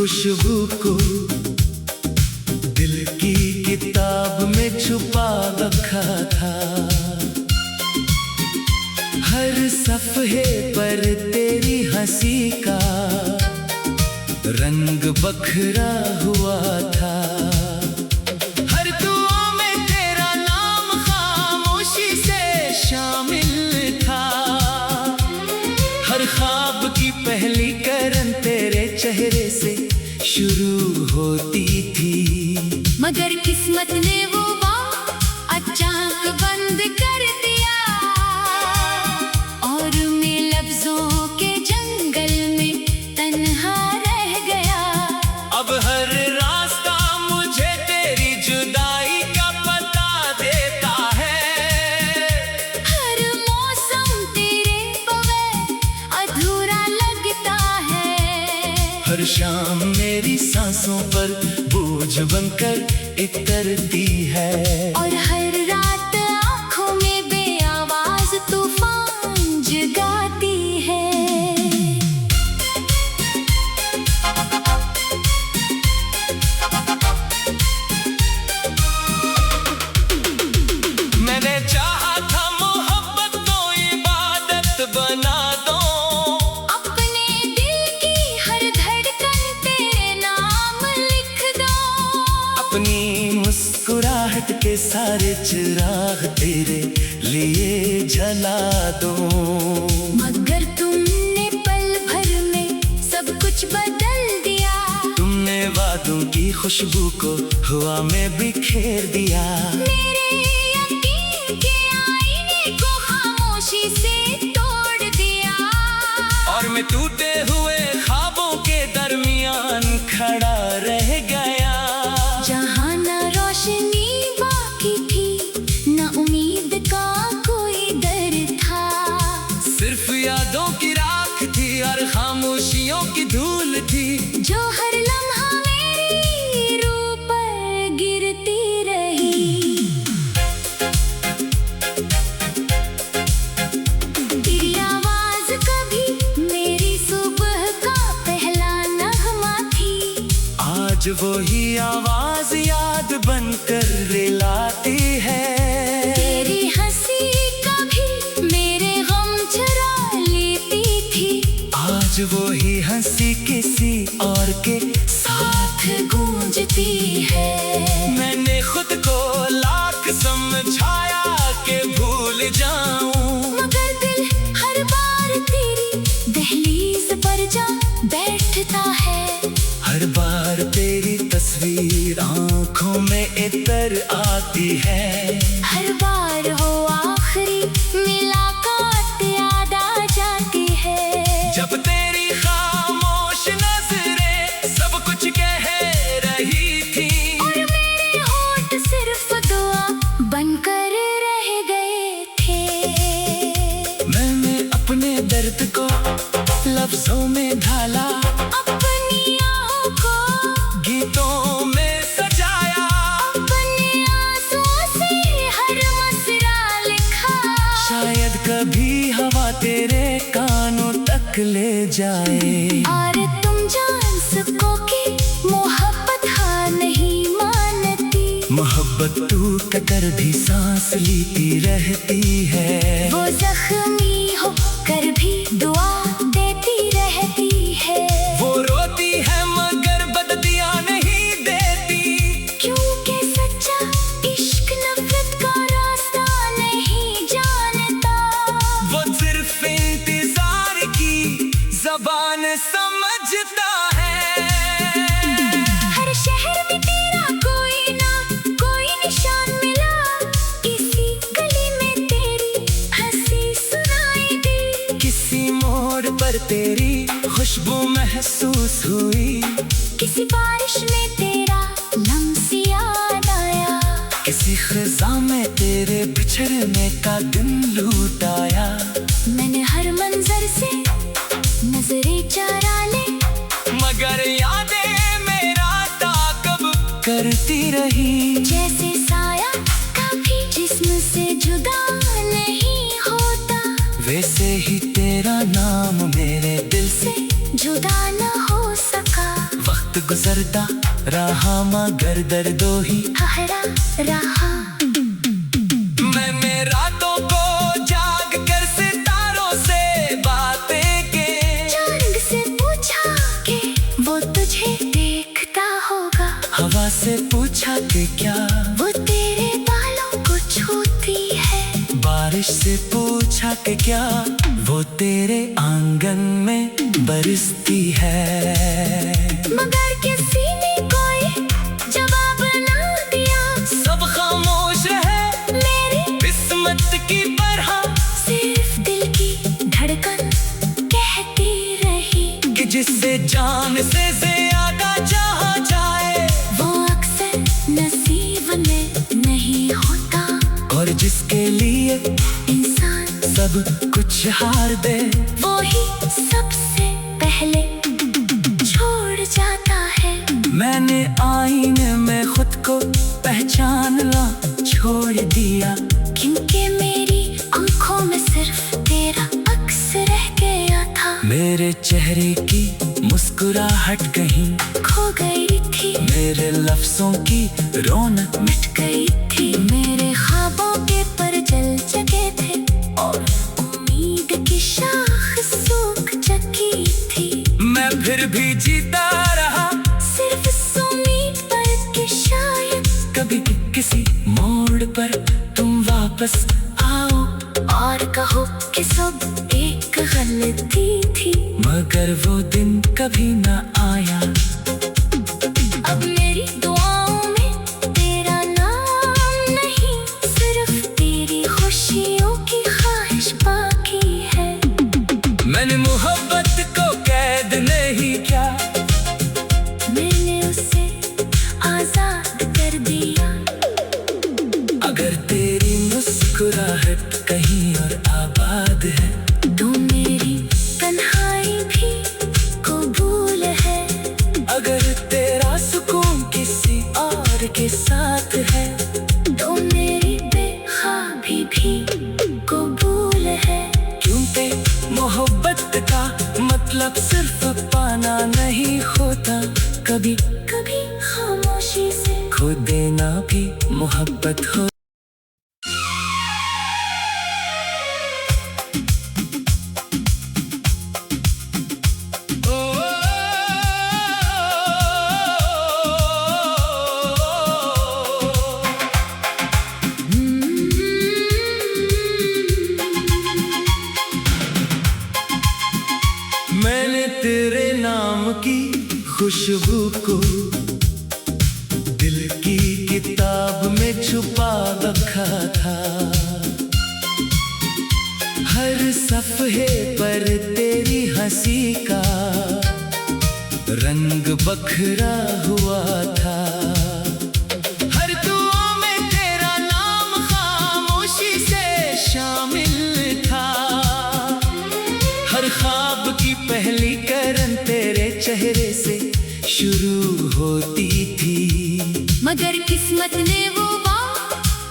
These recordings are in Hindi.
खुशबू को दिल की किताब में छुपा रखा था। हर सफ़हे पर तेरी हंसी का रंग बखरा हुआ था। हर दुआ में तेरा नाम खामोशी से शामिल था। हर ख्वाब की पहली करन तेरे चेहरे से शुरू होती थी। मगर किस्मत ने वो अचानक बंद कर दिया और मैं लफ्जों के जंगल में तन्हा रह गया। अब हर रास्ता मुझे तेरी जुदाई का पता देता है। हर मौसम तेरे बगैर अधूरा लगता है। हर शाम मेरी सांसों पर बोझ बनकर इतरती है। और हर रात आँखों में बेआवाज तूफान जगाती है। मैंने चाहा था मोहब्बत को इबादत बना दो। अपने दिल की हर धड़कन तेरे नाम लिख दो। अपनी मुस्कुराहट के सारे चिराग तेरे लिए जला दो। मगर तुमने पल भर में सब कुछ बदल दिया। तुमने वादों की खुशबू को हवा में बिखेर दिया। मेरे यकीन के आईने को खामोशी से तोड़ दिया। और मैं टूटे हुए ख्वाबों के दरमियान खड़ा रह गया। जहाँ न रोशनी बाकी थी न उम्मीद का कोई डर था। सिर्फ यादों की राख थी और खामोशियों की धूल थी जो हर लम्हा मेरी रूह पर गिरती रही। तेरी आवाज कभी मेरी सुबह का पहला नगमा थी। आज वही आवाज याद बनकर रिलाती है। तेरी हंसी कभी मेरे गम चुरा लेती थी। आज वही हंसी किसी और के साथ गूंजती है। मैंने खुद को लाख समझाया कि भूल जाऊं। मगर दिल हर बार तेरी दहलीज पर जा बैठता है। हर बार तेरी तस्वीर आंखों में इतर आती है। हर बार हो आखिरी मुलाकात याद आ जाती है। जब तेरी खामोश नजरें सब कुछ कह रही थी और मेरे होठ सिर्फ दुआ बनकर रह गए थे। मैंने अपने दर्द को लफ्जों में ढाला। अपनी आँखों को गीतों में सजाया। अपने आंसुओं से हर मसरा लिखा। शायद कभी हवा तेरे कानों तक ले जाए। और तुम जान सको कि मोहब्बत हार नहीं मानती। मोहब्बत टूट कर भी सांस लेती रहती है। वो जख्मी हो कर भी दुआ देती रहती है। वो रोती है मगर बददियां नहीं देती। क्योंकि सच्चा इश्क नफरत का रास्ता नहीं जानता। वो सिर्फ इंतजार की ज़बान समझता है। हर शहर में तेरा कोई ना कोई निशान मिला। किसी गली में तेरी हंसी सुनाई दी। किसी मोड़ पर तेरी खुशबू महसूस हुई। किसी बारिश में तेरा लम्स याद आया। किसी ख़ज़ा में तेरे बिछड़ने का दिन लूट आया। मैंने हर मंजर से नजरें चुरा ले। मगर यादें मेरा ताक़ब करती रही। जैसे साया कभी जिस्म से जुदा नहीं होता। वैसे ही तेरा नाम मेरे दिल से जुदा न हो सका। वक्त करता रहा मगर दर्दों ही हरा रहा। मैंने रातों को जाग कर सितारों से बातें की, चांद से पूछा कि वो तुझे देखता होगा, हवा से पूछा कि क्या वो तेरे बालों को छूती है, बारिश से पूछा कि क्या वो तेरे आंगन में बरसती है। मगर किसी ने कोई जवाब ना दिया, सब खामोश रहे मेरी किस्मत की तरह, सिर्फ दिल की धड़कन कहती रही कि जिससे जान से ज्यादा चाहा जाए वो अक्सर नसीब में नहीं होता, और जिसके लिए इंसान सब कुछ हार दे वो ही सबसे पहले छोड़ जाता है। मैंने आईने में खुद को पहचानना छोड़ दिया, क्योंकि मेरी आंखों में सिर्फ तेरा अक्स रह गया था, मेरे चेहरे की मुस्कुराहट कहीं खो गई थी, मेरे लफ्जों की रौनक मिट गई थी, मेरे ख्वाबों के पर जल जगे थे और उम्मीद की शाख सूख चुकी थी। मैं फिर भी जीता रहा, सिर्फ इस उम्मीद पर कि शायद कभी किसी मोड़ पर तुम वापस आओ और कहो कि सब एक गलती थी, मगर वो दिन कभी न आया। अब मेरी दुआओं में तेरा नाम नहीं, सिर्फ तेरी खुशियों की ख्वाहिश बाकी है। मैंने मोहब्बत को कैद नहीं किया, मैंने उसे आजाद कर दिया, अगर तेरी मुस्कुराहट कहीं और आबाद है तो मेरी तन्हाई भी कबूल है, अगर तेरा सुकून किसी और के साथ है तो मेरी बेख्वाबी भी कबूल है। क्योंकि मोहब्बत का मतलब सिर्फ पाना नहीं होता, कभी कभी खामोशी से खो देना भी मोहब्बत हो। मैंने तेरे नाम की खुशबू को दिल की किताब में छुपा रखा था, हर सफ़े पर तेरी हंसी का रंग बखरा हुआ था, हर दुआ में तेरा नाम खामोशी से शामिल था, हर ख्वाब की पहली करन तेरे चेहरे से शुरू होती थी, मगर किस्मत ने वो बात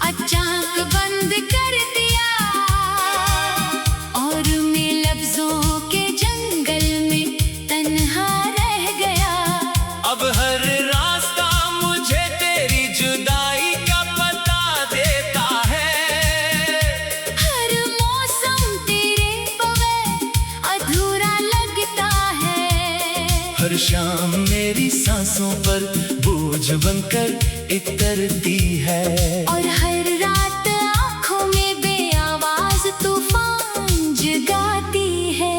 अचानक बंद कर दिया, और मैं लफ्जों के जंगल में तन्हा रह गया। अब हर रास्ता मुझे तेरी जुदाई का पता देता है, हर मौसम तेरे बगैर अधूरा लगता है, हर शाम मेरी सांसों पर बोझ बनकर इतरती है, और हर रात आँखों में बेआवाज तूफान जगाती है।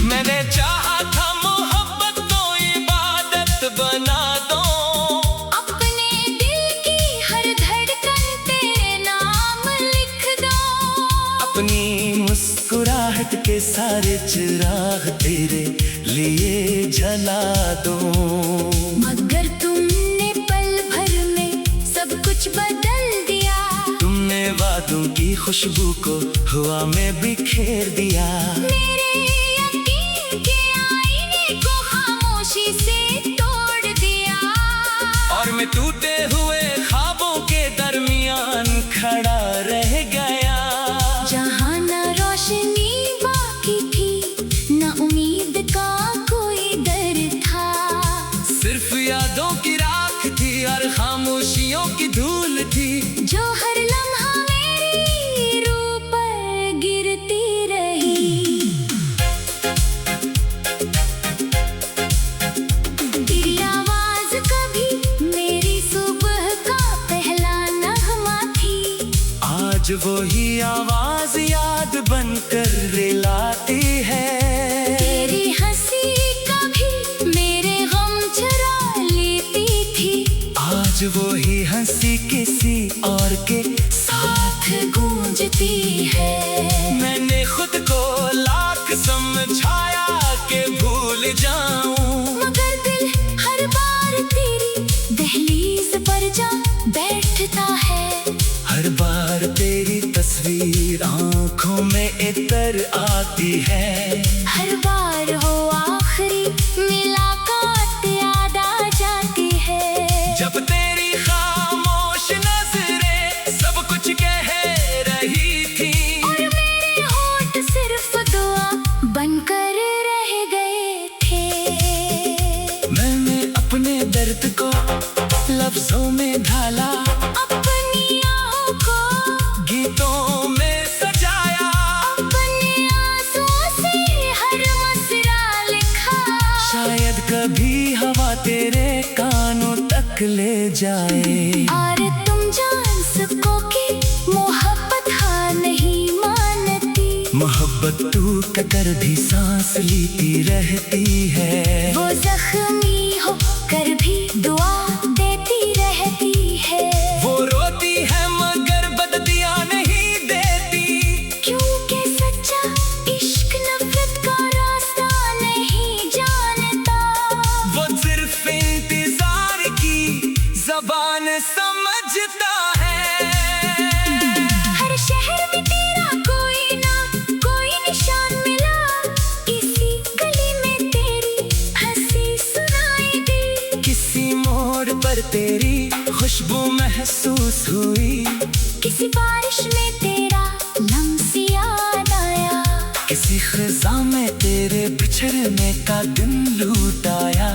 मैंने चाहा था मोहब्बत को इबादत बना दो, अपने दिल की हर धड़कन तेरे नाम लिख दो, अपनी मुस्कुराहट के सारे चिराग तेरे लिए जला दो, मगर तुमने पल भर में सब कुछ बदल दिया, तुमने वादों की खुशबू को हवा में बिखेर दिया, मेरे यकीन के आईने को खामोशी से तोड़ दिया, और मैं टूटे हुए ख्वाबों के दरमियान खड़ा रह वही आवाज याद बनकर रिलाती है। तेरी हंसी कभी मेरे गम चुरा लेती थी, आज वही हंसी किसी और के साथ गूंजती है। मैंने खुद को लाख समझाया कि भूल जाऊं, मगर दिल हर बार तेरी दहलीज पर जा बैठता है। हर बार तेरी तस्वीर आंखों में इतर आती है। हर बार हो आखिरी मुलाकात याद आ जाती है। जब तेरी खामोश नजरें सब कुछ कह रही थी, और मेरे होठ सिर्फ दुआ बनकर रह गए थे। मैंने अपने दर्द को लफ्जों में ढाला, अपनी आहों को गीतों में सजाया। अपने आंसुओं से हर मसरा लिखा। शायद कभी हवा तेरे कानों तक ले जाए, और तुम जान सको कि मोहब्बत हार नहीं मानती। मोहब्बत टूट कर भी सांस लेती रहती है। वो जख्मी हो कर भी दुआ देती रहती है। वो रोती है मगर बददियां नहीं देती, क्योंकि सच्चा इश्क नफरत का रास्ता नहीं जानता। वो सिर्फ इंतजार की ज़बान समझता है। हर शहर में तेरा कोई ना कोई निशान मिला, इसी गली में तेरी हंसी सुनाई दी। किसी मोड़ पर तेरी खुशबू महसूस हुई, किसी बारिश में तेरा लम्स याद आया। किसी खिज़ा में तेरे बिछड़ने का दिन लूट आया।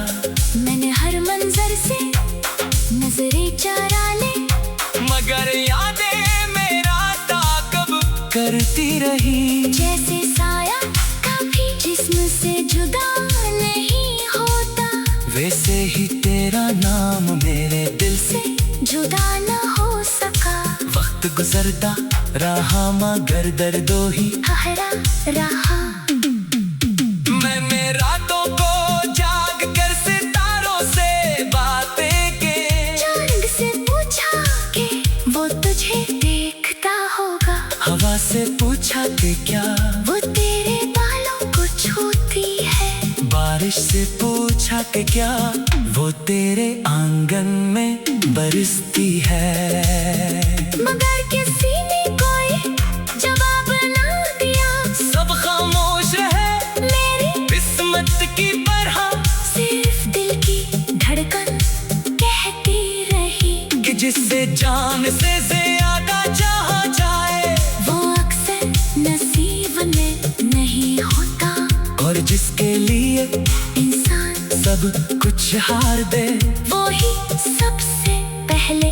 मैंने हर मंजर से नजरें चुरा ली, मगर यादें मेरा ताकब करती रही। जैसे साया कभी जिस्म से जुदा नहीं होता, वैसे ही तेरा नाम मेरे दिल से जुदा न हो सका। वक्त गुजरता रहा मगर दर्दों ही ठहरा रहा। मैंने रातों को जाग कर सितारों से बातें की, चांद से पूछा कि वो तुझे देखता होगा। हवा से पूछा कि क्या वो तेरे बालों को छूती है। बारिश से पूछा कि क्या वो तेरे आंगन में बरसती है। मगर किसी ने कोई जवाब ना दिया। सब खामोश है मेरी किस्मत की तरह, सिर्फ दिल की धड़कन कहती रही कि जिससे जान से ज्यादा चाहा जाए, वो अक्सर नसीब में नहीं होता। और जिसके लिए इंसान सब कुछ हार दे, वो ही सबसे पहले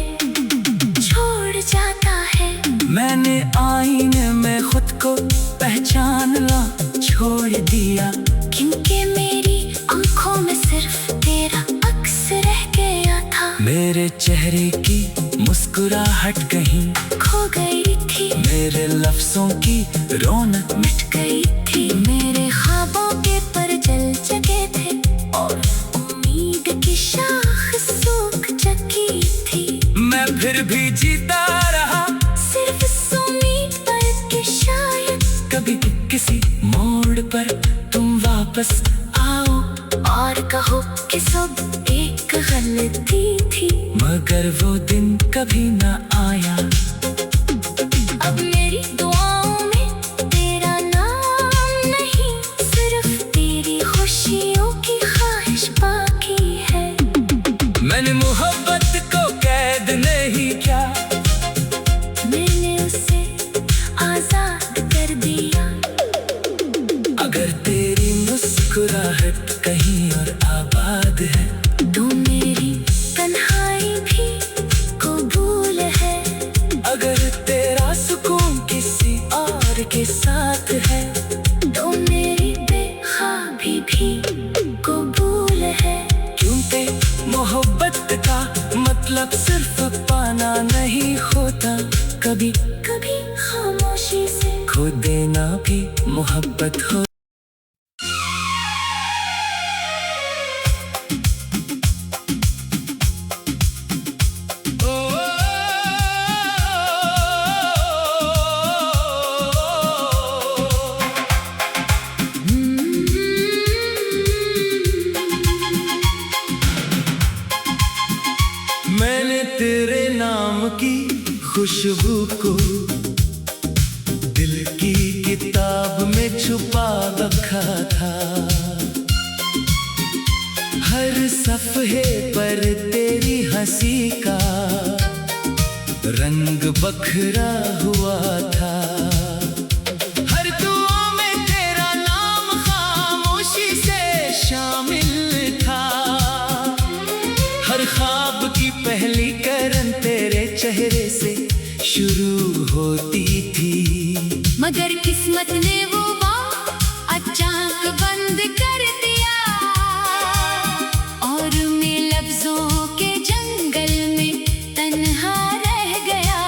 छोड़ जाता है। मैंने आईने में खुद को पहचानना छोड़ दिया, क्योंकि मेरी आंखों में सिर्फ तेरा अक्स रह गया था। मेरे चेहरे की मुस्कुराहट कहीं खो गई थी, मेरे लफ्जों की रौनक मिट गई थी। मेरे ख्वाबों के पर जल जगे थे, और उम्मीद की शाख सूख चुकी थी। मैं फिर भी जीता रहा, सिर्फ इस उम्मीद पर कि शायद कभी किसी मोड़ पर तुम वापस आओ, और कहो कि सब एक गलती थी। मगर वो दिन कभी न आया। अब मेरी दुआओं में तेरा नाम नहीं, सिर्फ तेरी खुशियों की ख्वाहिश बाकी है। मैंने मोहब्बत को कैद नहीं किया, मैंने उसे आजाद कर दिया। अगर तेरी मुस्कुराहट कहीं और आबाद है, तो मेरी तन्हाई भी कबूल है। अगर तेरा सुकून किसी और के साथ है, तो मेरी बेख्वाबी भी कबूल है। क्योंकि मोहब्बत का मतलब सिर्फ पाना नहीं होता, कभी कभी ना भी मोहब्बत हो। मैंने तेरे नाम की खुशबू को दिल की किताब में छुपा रखा था। हर सफ़हे पर तेरी हंसी का रंग बखरा हुआ था। हर दुआ में तेरा नाम खामोशी से शामिल था। हर ख्वाब की पहली करन तेरे चेहरे से शुरू होती थी। मगर किस्मत ने वो अचानक बंद कर दिया और मैं लफ्जों के जंगल में तन्हा रह गया।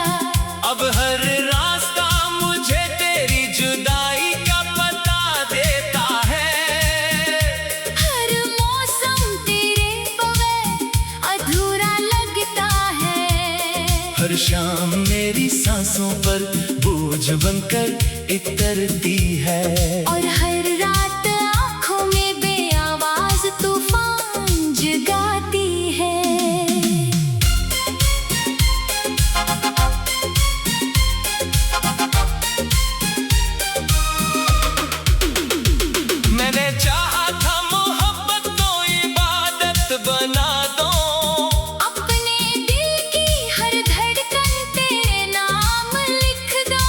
अब हर रास्ता मुझे तेरी जुदाई का पता देता है। हर मौसम तेरे बगैर अधूरा लगता है। हर शाम मेरी सांसों पर बोझ बनकर इतरती है। और हर रात आँखों में बेआवाज तूफान जगाती है। मैंने चाहा था मोहब्बत को इबादत बना दो। अपने दिल की हर धड़कन तेरे नाम लिख दो।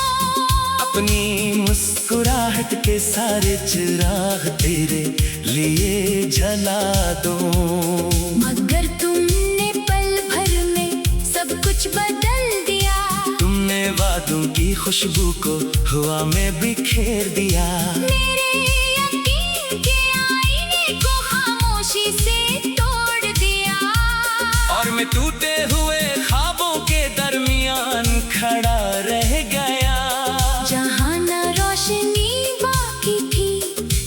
अपनी मुस्कुराहट के सारे चिराग तेरे लिए जला दो। मगर तुमने पल भर में सब कुछ बदल दिया। तुमने वादों की खुशबू को हवा में बिखेर दिया। मेरे यकीन के आईने को खामोशी से तोड़ दिया। और मैं टूटे हुए ख्वाबों के दरमियान खड़ा रह गया। जहाँ न रोशनी बाकी थी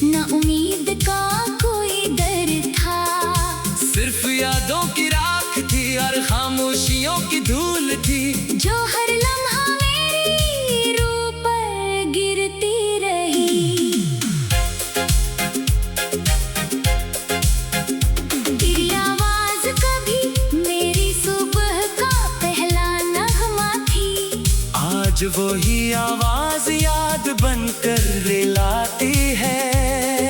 न उम्मीद का कोई डर था। सिर्फ यादों की राख थी और खामोशियों की धूल थी जो हर लम्हा मेरी रूह पर गिरती रही। तेरी आवाज कभी मेरी सुबह का पहला नगमा थी। आज वही आवाज याद बनकर रिलाती है।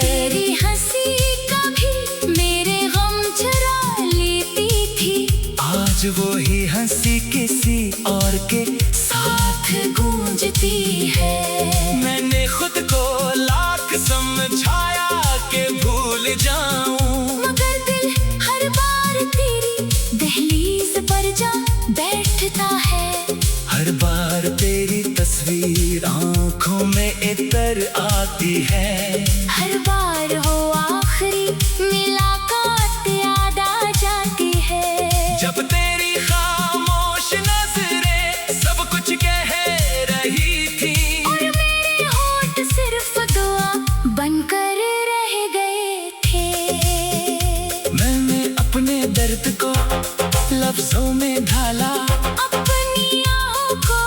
तेरी हंसी कभी मेरे गम चुरा लेती थी। आज वही हंसी किसी और के साथ गूंजती है। मैंने खुद को लाख समझाया कि भूल जाऊं। मगर दिल हर बार तेरी दहलीज पर जा बैठता है। हर बार तेरी तस्वीर आंखों में इतर आती है। हर बार वो आखिरी मुलाकात याद आ जाती है। जब तेरी खामोश नजरें सब कुछ कह रही थी और मेरे होठ सिर्फ दुआ बनकर रह गए थे। मैंने अपने दर्द को लफ्जों में ढाला। अपनी आँखों को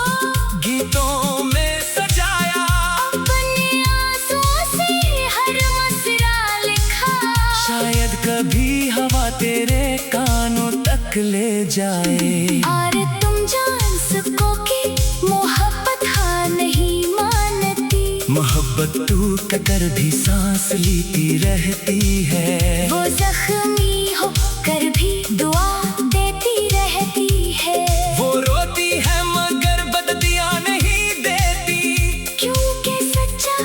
गीतों में सजाया। अपने आंसुओं से हर मसरा लिखा। शायद कभी हवा तेरे कानों तक ले जाए। और तुम जान सको कि मोहब्बत हाँ नहीं मानती। मोहब्बत टूट कर भी सांस लेती रहती है। वो जख्मी हो कर भी दुआ देती रहती है। वो रोती है मगर बददियां नहीं देती। क्योंकि सच्चा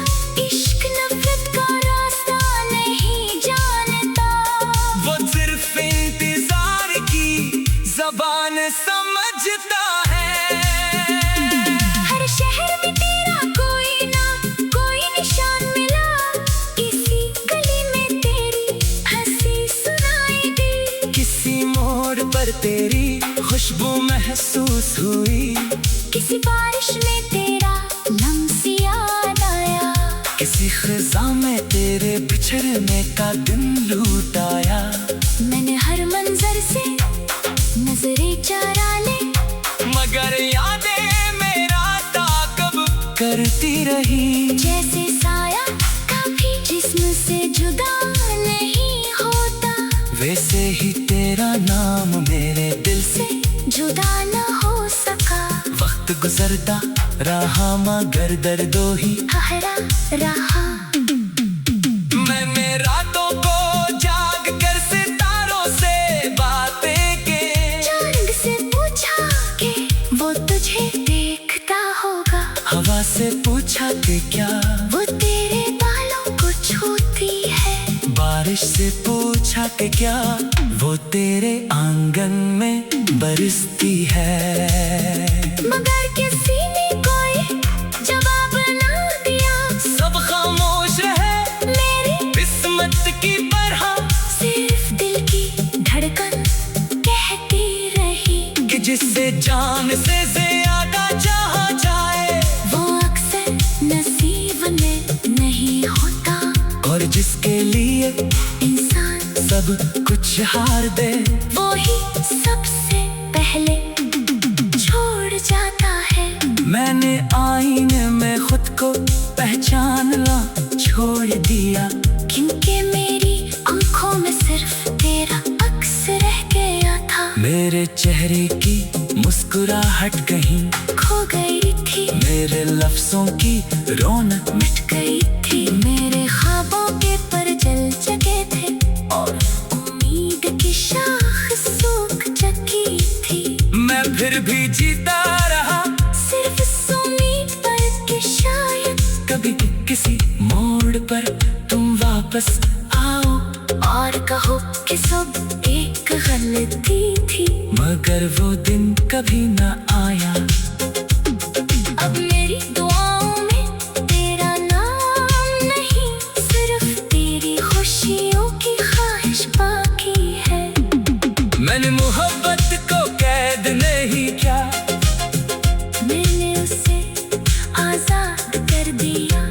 इश्क नफरत का रास्ता नहीं जानता। वो सिर्फ इंतजार की जबान समझता है। हर शहर में तेरा कोई ना कोई निशान मिला। किसी गली में तेरी हंसी सुनाई दी। किसी मोड़ पर तेरी खुशबू महसूस हुई। किसी बारिश में तेरा लम्स याद आया। खिज़ा में तेरे बिछड़ने का दिन लूटाया। मैंने हर मंजर से नजरें चुरा ले, मगर यादें मेरा ताकब करती रही। जैसे साया कभी जिस्म से जुदा नहीं होता, वैसे ही तेरा नाम मेरे दिल से जुदा न हो सका। वक्त गुजरता रहा मगर दर्दों ही ठहरा रहा। मैंने रातों को जाग कर सितारों से बातें की, चांद से पूछा कि वो तुझे देखता होगा। हवा से पूछा कि क्या वो तेरे बालों को छूती है। बारिश से पूछा कि क्या वो तेरे आंगन में बरसती है। मगर किसी ने कोई जवाब ना दिया, सब खामोश रहे मेरी किस्मत की तरह। सिर्फ दिल की धड़कन कहती रही कि जिससे जान से ज्यादा चाहा जाए, वो अक्सर नसीब में नहीं होता। और जिसके लिए इंसान सब कुछ हार दे, वो ही सबसे पहले छोड़ जाता है। मैंने आईने में खुद को पहचानना छोड़ दिया, क्योंकि मेरी आंखों में सिर्फ तेरा अक्स रह गया था। मेरे चेहरे की मुस्कुराहट कहीं खो गई थी, मेरे लफ्जों की रौनक मिट गई थी। मेरे ख्वाबों के पर जल जगे थे, और उम्मीद की शाख सूख चुकी थी। मैं फिर भी जीता रहा, सिर्फ इस उम्मीद पर कि शायद कभी किसी मोड़ पर तुम वापस आओ और कहो कि सब एक गलती थी। मगर वो दिन कभी न आया। अब मेरी दुआओं में तेरा नाम नहीं, सिर्फ तेरी खुशियों की ख्वाहिश बाकी है। मैंने मोहब्बत को कैद नहीं किया, मैंने उसे आजाद कर दिया।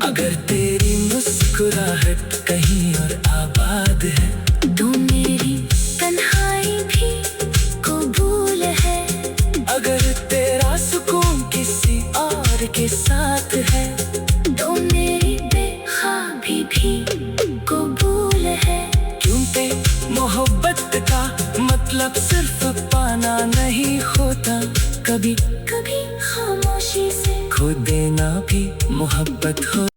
अगर तेरी मुस्कुराहट कहीं और आबाद है, तो मेरी तन्हाई भी कबूल है। अगर तेरा सुकून किसी और के साथ है, तो मेरी बेख्वाबी भी कबूल है। क्योंकि मोहब्बत का मतलब सिर्फ पाना नहीं होता, कभी कभी खामोशी से खो देना भी मोहब्बत हो।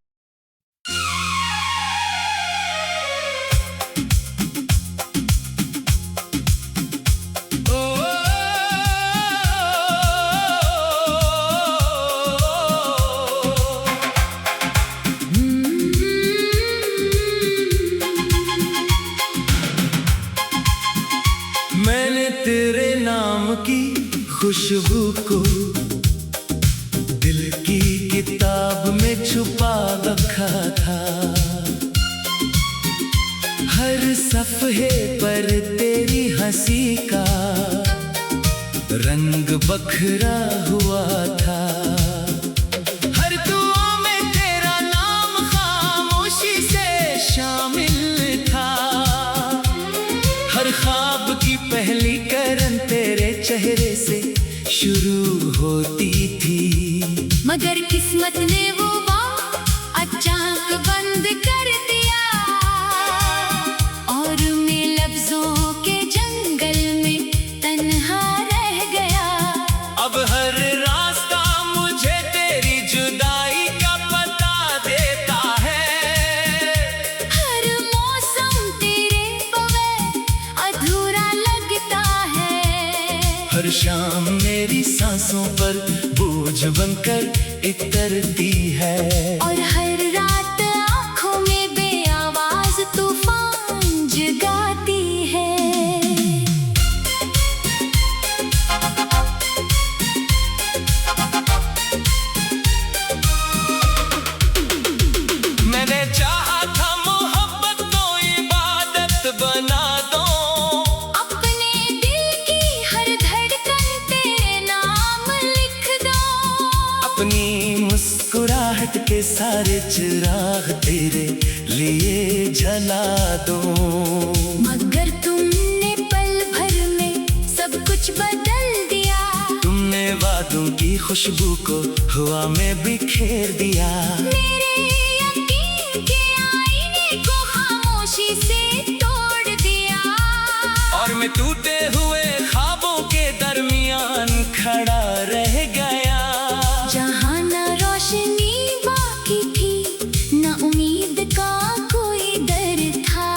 मैंने तेरे नाम की खुशबू को दिल की किताब में छुपा रखा था। हर सफ़हे पर तेरी हंसी का रंग बखरा हुआ था। हर दुआ में तेरा नाम खामोशी से शामिल था। हर ख्वाब की पहली करन तेरे चेहरे से शुरू होती थी। मगर किस्मत ने वो बात अचानक बंद कर दिया, और मैं लफ्जों के जंगल में तन्हा रह गया। अब हर रास्ता मुझे तेरी जुदाई का पता देता है। हर मौसम तेरे बगैर अधूरा लगता है। हर शाम मेरी सांसों पर बोझ बनकर इतरती है। और हर रात आँखों में बेआवाज तूफान जगाती है। मैंने चाहा था मोहब्बत को इबादत बना दो, अपने दिल की हर धड़कन तेरे नाम लिख दो। अपनी मुस्कुराहट के सारे चिराग तेरे लिए जला दूं। मगर तुमने पल भर में सब कुछ बदल दिया। तुमने वादों की खुशबू को हवा में बिखेर दिया। मेरे यकीन के आईने को खामोशी से तोड़ दिया। और मैं टूटे हुए ख्वाबों के दरमियान खड़ा रह गया। जहाँ न रोशनी बाकी थी, न उम्मीद का कोई दर था।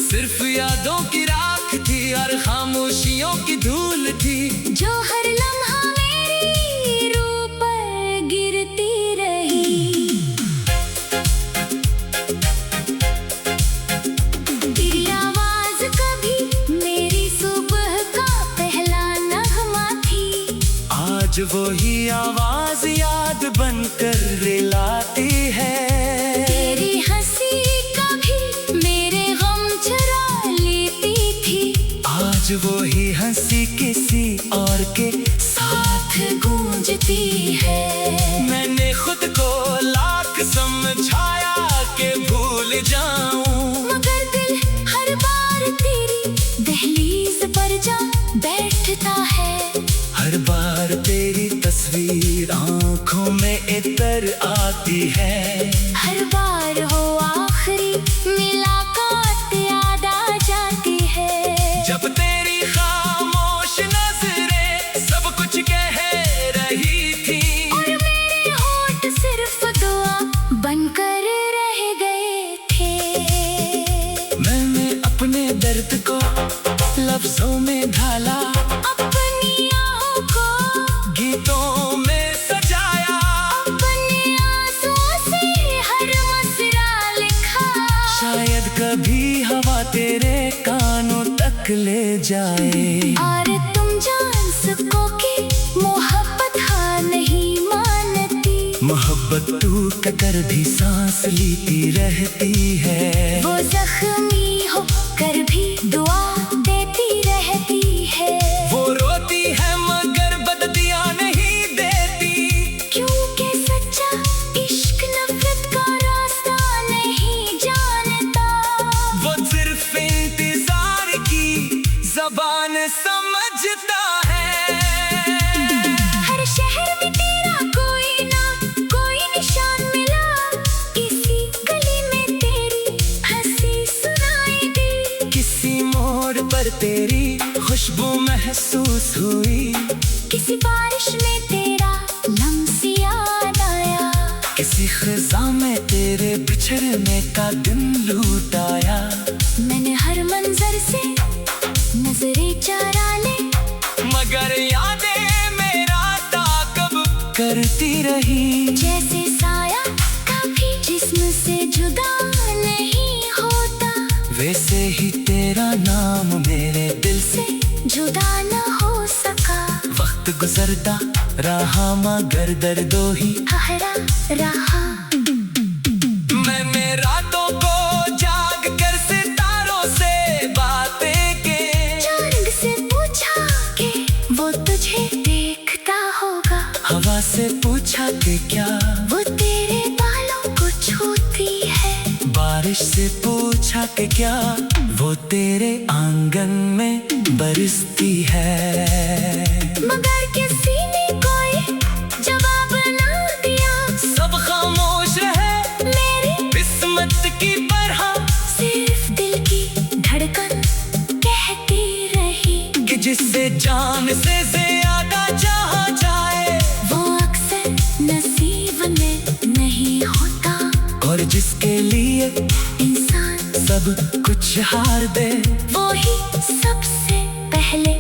सिर्फ यादों की राख थी और खामोशियों की धूल थी, जो हर लम्हा मेरी रूह पर गिरती रही। तेरी आवाज कभी मेरी सुबह का पहला नगमा थी। आज वही आवाज याद बनकर रिलाती है। तेरी हंसी कभी मेरे गम चुरा लेती थी। आज वही हंसी किसी और के साथ गूंजती है। मैंने खुद को लाख समझाया कि भूल जाऊं, मगर दिल हर बार तेरी दहलीज पर जा बैठता है। हर बार तेरी तस्वीर आंखों में इतर आती है। हर बार हो आखिरी मुलाकात याद आ जाती है। जब तेरी खामोश नजरें सब कुछ कह रही थी, और मेरे होठ सिर्फ दुआ बनकर रह गए थे। मैंने अपने दर्द को लफ्जों में ढाला, अपनी आहों को गीतों में सजाया। अपने आंसुओं से हर मसरा लिखा। शायद कभी हवा तेरे कानों तक ले जाए। और तुम जान सको कि मोहब्बत हार नहीं मानती। मोहब्बत टूट कर भी सांस लेती रहती है। वो जख्मी हो कर भी दुआ देती रहती है। वो रोती है मगर बददियां नहीं देती, क्योंकि सच्चा इश्क नफरत का रास्ता नहीं जानता। वो सिर्फ इंतजार की ज़बान समझता है। हर शहर में तेरा कोई ना कोई निशान मिला। किसी गली में तेरी हंसी सुनाई दी। किसी मोड़ पर तेरी खुशबू महसूस हुई। किसी बारिश में तेरा लम्स याद आया। किसी खिज़ा में तेरे बिछड़ने का दिन लूट आया। मैंने हर मंजर से नजरें चुरा ले, मगर यादें मेरा ताकब करती रही। जैसे साया कभी जिस्म से जुदा नहीं होता, वैसे ही तेरा नाम मेरे दिल से जुदा न हो सका। वक्त गुजरता रहा मगर दर्दों ही ठहरा रहा। मैंने रातों को जाग कर सितारों से बातें की। चांद से पूछा कि वो तुझे देखता होगा। हवा से पूछा कि क्या वो तेरे बालों को छूती है। बारिश से पूछा कि क्या वो तेरे आंगन में बरसती है। मगर किसी ने कोई जवाब ना दिया। सब खामोश रहे मेरी किस्मत की तरह, सिर्फ दिल की धड़कन कहती रही कि जिससे जान से ज्यादा चाहा जाए, वो अक्सर नसीब में नहीं होता। और जिसके लिए इंसान सब कुछ हार दे, वो ही सबसे पहले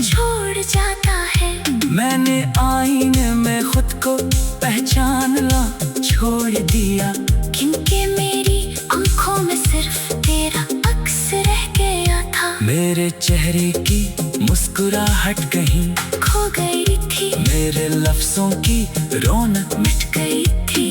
छोड़ जाता है। मैंने आईने में खुद को पहचानना छोड़ दिया। क्योंकि मेरी आंखों में सिर्फ तेरा अक्स रह गया था। मेरे चेहरे की मुस्कुराहट कहीं खो गई थी, मेरे लफ्जों की रौनक मिट गई थी।